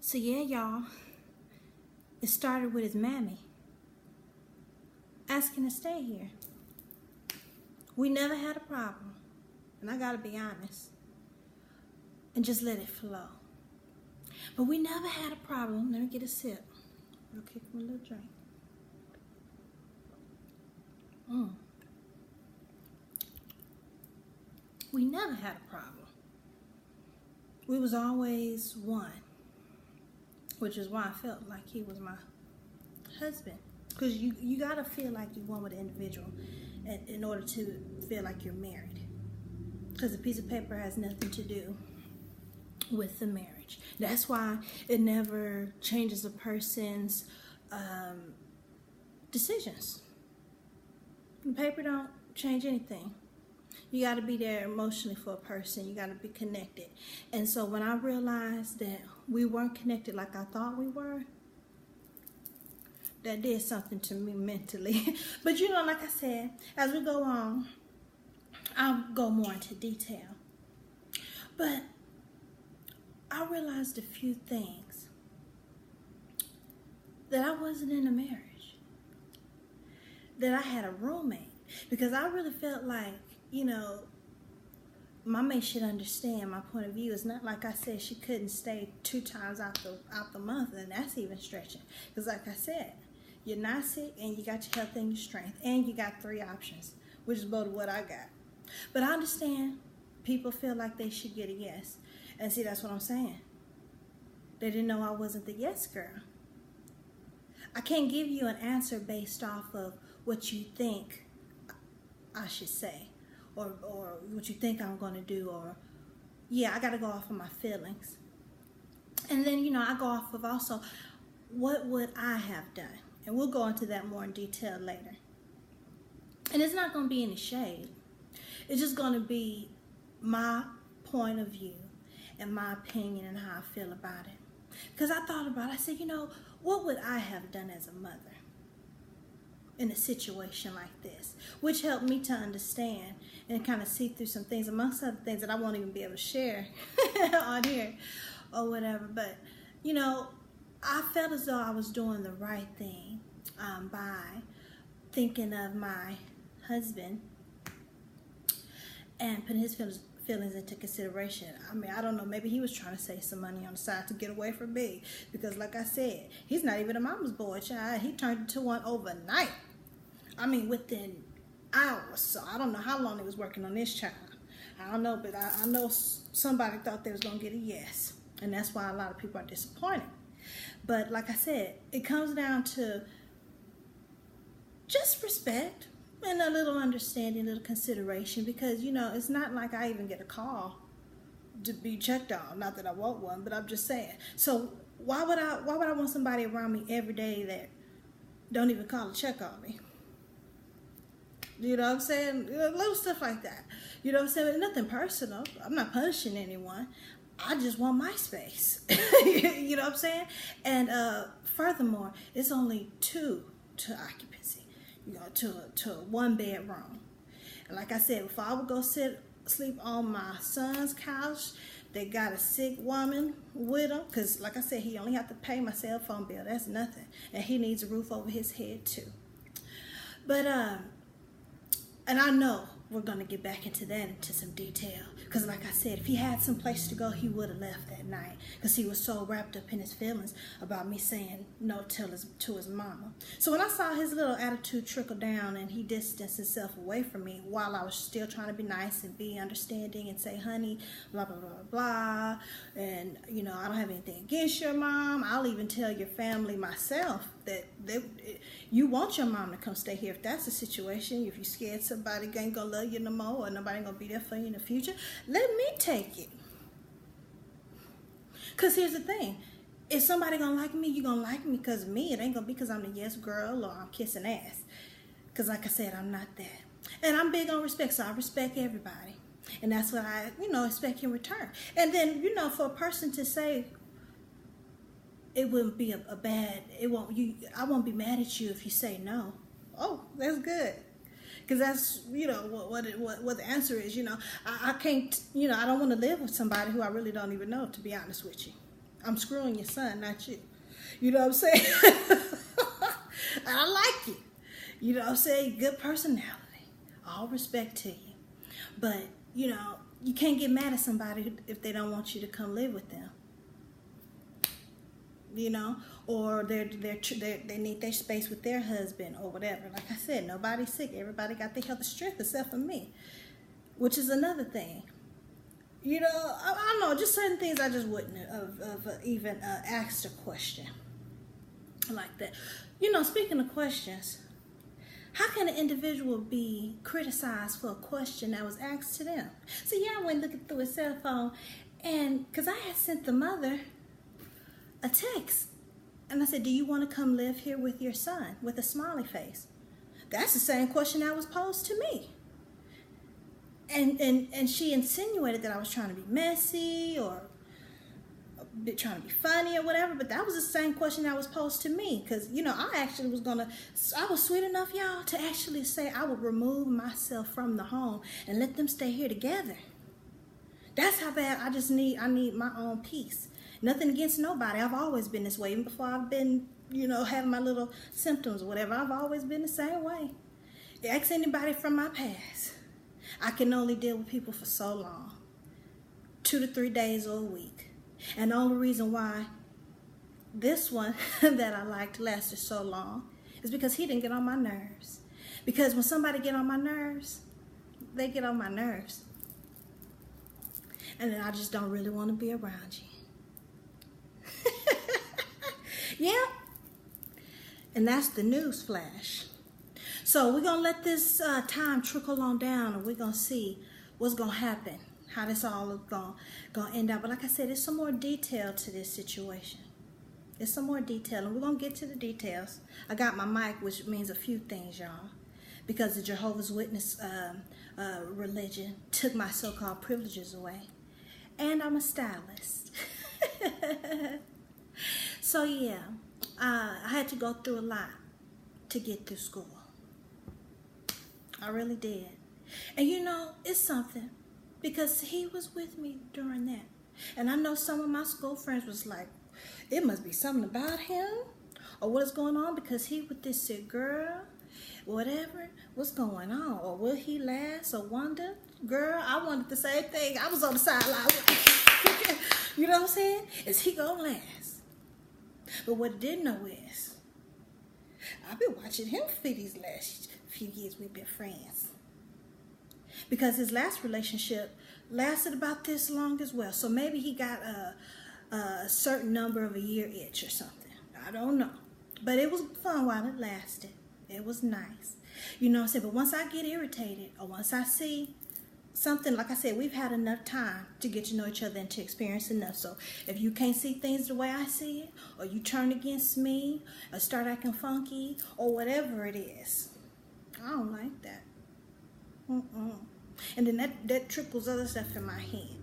So yeah, y'all, it started with his mammy asking to stay here. We never had a problem, and I gotta be honest, and just let it flow. But we never had a problem. Let me get a sip. I'll kick my little drink. We never had a problem. We was always one, which is why I felt like he was my husband. Because you gotta feel like you're one with an individual in order to feel like you're married. Because a piece of paper has nothing to do with the marriage. That's why it never changes a person's decisions. The paper don't change anything. You got to be there emotionally for a person. You got to be connected. And so when I realized that we weren't connected like I thought we were, that did something to me mentally. But you know, like I said, as we go on, I'll go more into detail. But I realized a few things. That I wasn't in a marriage. That I had a roommate. Because I really felt like, you know, my mate should understand my point of view. It's not like I said she couldn't stay 2 times out the month, and that's even stretching. Because like I said, you're not sick, and you got your health and your strength, and you got 3 options, which is both what I got. But I understand people feel like they should get a yes. And see, that's what I'm saying. They didn't know I wasn't the yes girl. I can't give you an answer based off of what you think I should say, or what you think I'm going to do, or yeah, I got to go off of my feelings. And then, you know, I go off of also what would I have done, and we'll go into that more in detail later. And it's not going to be any shade. It's just going to be my point of view and my opinion and how I feel about it. Because I thought about it, I said, you know, what would I have done as a mother in a situation like this, which helped me to understand and kind of see through some things, amongst other things that I won't even be able to share on here or whatever. But, you know, I felt as though I was doing the right thing by thinking of my husband and putting his feelings into consideration. I mean, I don't know, maybe he was trying to save some money on the side to get away from me, because like I said, he's not even a mama's boy, child. He turned into one overnight. I mean, within hours. So I don't know how long he was working on this child. I don't know, but I know somebody thought they was going to get a yes. And that's why a lot of people are disappointed. But like I said, it comes down to just respect and a little understanding, a little consideration, because, you know, it's not like I even get a call to be checked on. Not that I want one, but I'm just saying. So why would I want somebody around me every day that don't even call to check on me? You know what I'm saying? Little stuff like that. You know what I'm saying? Nothing personal. I'm not punishing anyone. I just want my space. You know what I'm saying? And furthermore, it's only 2 to occupancy. You know, to a 1-bedroom. And like I said, if I would go sleep on my son's couch, they got a sick woman with him, because like I said, he only have to pay my cell phone bill. That's nothing. And he needs a roof over his head too. But and I know we're going to get back into that, into some detail. Because like I said, if he had some place to go, he would have left that night. Because he was so wrapped up in his feelings about me saying no to his mama. So when I saw his little attitude trickle down and he distanced himself away from me while I was still trying to be nice and be understanding and say, honey, blah, blah, blah, blah. And, you know, I don't have anything against your mom. I'll even tell your family myself that you want your mom to come stay here. If that's the situation, if you're scared somebody ain't gonna love you no more, or nobody gonna be there for you in the future, let me take it. Because here's the thing, if somebody gonna like me, you gonna like me because of me. It ain't gonna be because I'm the yes girl or I'm kissing ass. Because like I said, I'm not that. And I'm big on respect, so I respect everybody. And that's what I, you know, expect in return. And then, you know, for a person to say, it wouldn't be a bad, I won't be mad at you if you say no. Oh, that's good. Because that's, you know, what the answer is. You know, I can't, you know, I don't want to live with somebody who I really don't even know, to be honest with you. I'm screwing your son, not you. You know what I'm saying? I like you. You know what I'm saying? Good personality. All respect to you. But, you know, you can't get mad at somebody if they don't want you to come live with them. You know, or they need their space with their husband or whatever. Like I said, nobody's sick. Everybody got their health and strength except for me, which is another thing. You know, I don't know, just certain things I just wouldn't have even asked a question like that. You know, speaking of questions, how can an individual be criticized for a question that was asked to them? So yeah, I went looking through his cell phone, and because I had sent the mother a text, and I said, do you want to come live here with your son, with a smiley face? That's the same question that was posed to me. And she insinuated that I was trying to be messy or trying to be funny or whatever, but that was the same question that was posed to me, because, you know, I was sweet enough, y'all, to actually say I would remove myself from the home and let them stay here together. That's how bad I need my own peace. Nothing against nobody. I've always been this way. Even before I've been, you know, having my little symptoms or whatever, I've always been the same way. Ask anybody from my past. I can only deal with people for so long. 2 to 3 days or a week. And the only reason why this one that I liked lasted so long is because he didn't get on my nerves. Because when somebody get on my nerves, they get on my nerves. And then I just don't really want to be around you. Yeah. And that's the news flash. So we're going to let this time trickle on down, and we're going to see what's going to happen, how this all is going to end up. But like I said, there's some more detail to this situation. There's some more detail, and we're going to get to the details. I got my mic, which means a few things, y'all, because the Jehovah's Witness religion took my so-called privileges away. And I'm a stylist. So yeah, I had to go through a lot to get through school. I really did. And you know, it's something, because he was with me during that. And I know some of my school friends was like, it must be something about him, or what is going on, because he with this sick girl, whatever, what's going on, or will he last, or wonder. Girl, I wanted the same thing. I was on the sideline. You know what I'm saying? Is he gonna last? But what I didn't know is, I've been watching him for these last few years we've been friends. Because his last relationship lasted about this long as well. So maybe he got a certain number of a year itch or something. I don't know. But it was fun while it lasted. It was nice. You know what I'm saying? But once I get irritated, or once I see something, like I said, we've had enough time to get to know each other and to experience enough. So if you can't see things the way I see it, or you turn against me, or start acting funky, or whatever it is, I don't like that. And then that trickles other stuff in my head.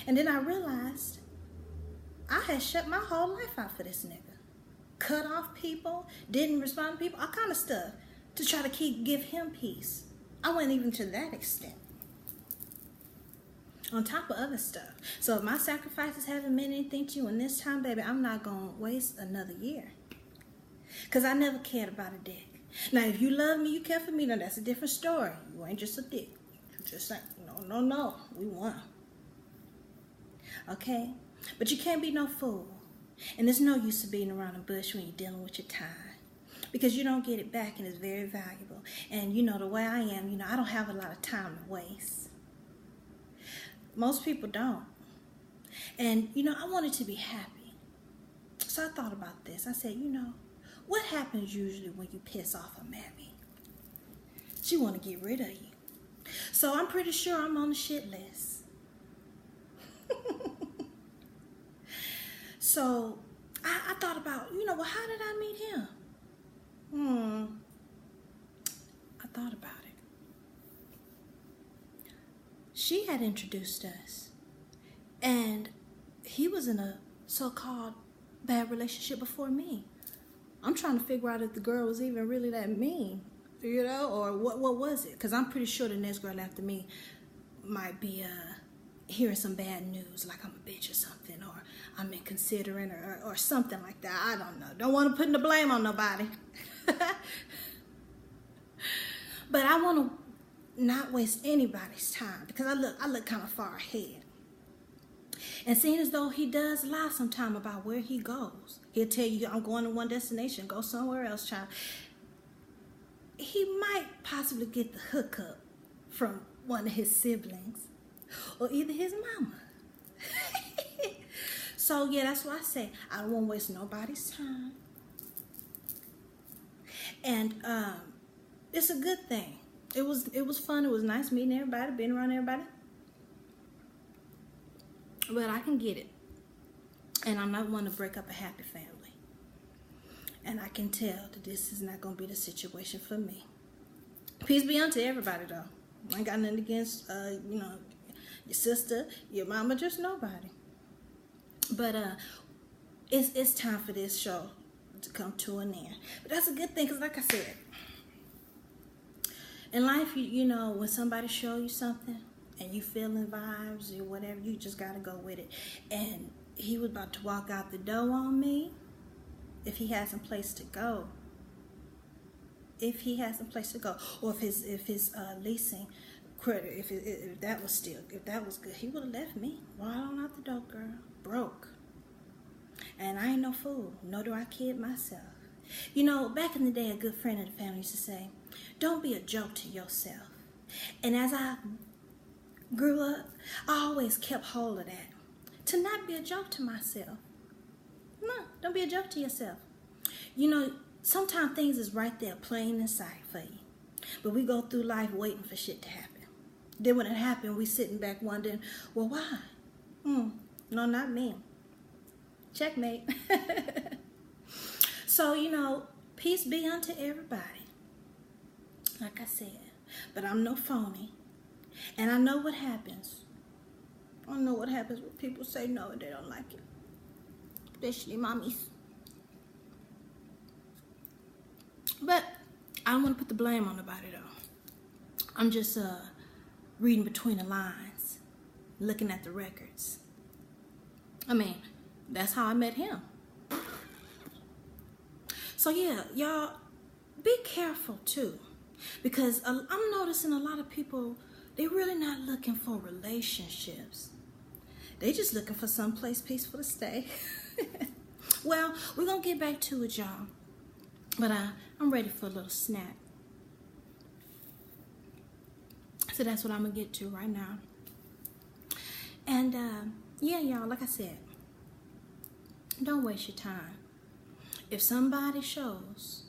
And then I realized I had shut my whole life out for this nigga. Cut off people, didn't respond to people, all kind of stuff, to try to give him peace. I went even to that extent. On top of other stuff. So if my sacrifices haven't meant anything to you in this time, baby, I'm not going to waste another year. Because I never cared about a dick. Now, if you love me, you care for me, now that's a different story. You ain't just a dick. You just like, no, we won. Okay? But you can't be no fool. And there's no use of being around the bush when you're dealing with your time. Because you don't get it back, and it's very valuable. And, you know, the way I am, you know, I don't have a lot of time to waste. Most people don't. And, you know, I wanted to be happy. So I thought about this. I said, you know, what happens usually when you piss off a Mammie? She want to get rid of you. So I'm pretty sure I'm on the shit list. So I thought about, you know, well, how did I meet him? I thought about it. She had introduced us, and he was in a so-called bad relationship before me. I'm trying to figure out if the girl was even really that mean, you know, or what was it? Because I'm pretty sure the next girl after me might be hearing some bad news, like I'm a bitch or something, or considering or something like that. I don't know. Don't want to put the blame on nobody. But I want to not waste anybody's time because I look kind of far ahead. And seeing as though he does lie sometime about where he goes. He'll tell you, I'm going to one destination, go somewhere else, child. He might possibly get the hookup from one of his siblings or either his mama. So yeah, that's why I say I don't want to waste nobody's time. And it's a good thing. It was fun. It was nice meeting everybody, being around everybody. But I can get it. And I'm not one to break up a happy family. And I can tell that this is not going to be the situation for me. Peace be unto everybody, though. I ain't got nothing against, your sister, your mama, just nobody. But it's time for this show to come to an end. But that's a good thing, because like I said, in life, you know, when somebody show you something and you feeling vibes or whatever, you just got to go with it. And he was about to walk out the door on me. If he has some place to go, or if his leasing credit, if that was good, he would have left me right on out the door, girl, broke. And I ain't no fool, nor do I kid myself. You know, back in the day, a good friend of the family used to say, "Don't be a joke to yourself." And as I grew up, I always kept hold of that, to not be a joke to myself. No, don't be a joke to yourself. You know, sometimes things is right there, plain in sight for you. But we go through life waiting for shit to happen. Then when it happened, we sitting back wondering, well, why? No, not me. Checkmate. So, you know, peace be unto everybody. Like I said, but I'm no phony. And I know what happens. I know what happens when people say no and they don't like it. Especially mommies. But I don't want to put the blame on nobody, though. I'm just reading between the lines, looking at the records. I mean, that's how I met him. So yeah, y'all, be careful too, because I'm noticing a lot of people, they're really not looking for relationships. They just looking for someplace peaceful to stay. Well, we're going to get back to it, y'all. But I'm ready for a little snack. So that's what I'm going to get to right now. And, yeah, y'all, like I said, don't waste your time. If somebody shows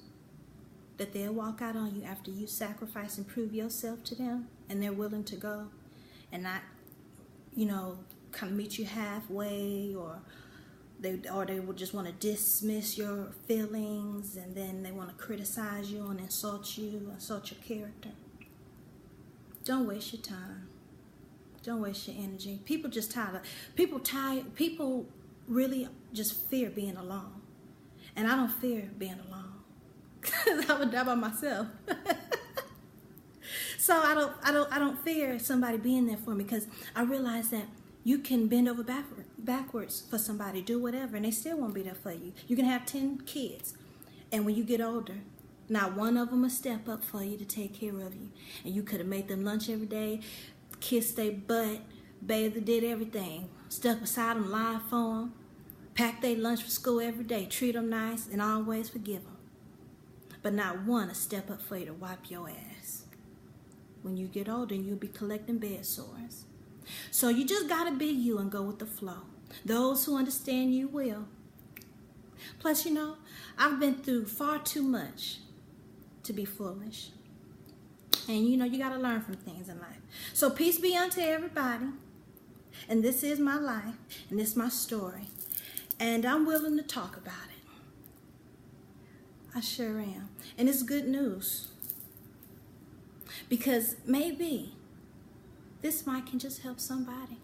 that they'll walk out on you after you sacrifice and prove yourself to them, and they're willing to go and not, you know, kind of meet you halfway, or they will just want to dismiss your feelings, and then they want to criticize you and insult you, insult your character. Don't waste your time. Don't waste your energy. People just tired. People really just fear being alone, and I don't fear being alone, because I would die by myself. So I don't fear somebody being there for me, because I realize that you can bend over backwards for somebody, do whatever, and they still won't be there for you. You can have 10 kids, and when you get older, not one of them will step up for you to take care of you. And you could have made them lunch every day, kissed their butt, bathed, did everything, stuck beside them, lied for them, packed their lunch for school every day, treat them nice, and always forgive them. But not one will step up for you to wipe your ass. When you get older, you'll be collecting bed sores. So you just got to be you and go with the flow. Those who understand you will. Plus, you know, I've been through far too much to be foolish. And, you know, you got to learn from things in life. So peace be unto everybody. And this is my life. And this is my story. And I'm willing to talk about it. I sure am. And it's good news. Because maybe this mic can just help somebody.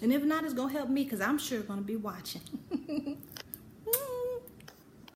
And if not, it's going to help me, because I'm sure going to be watching.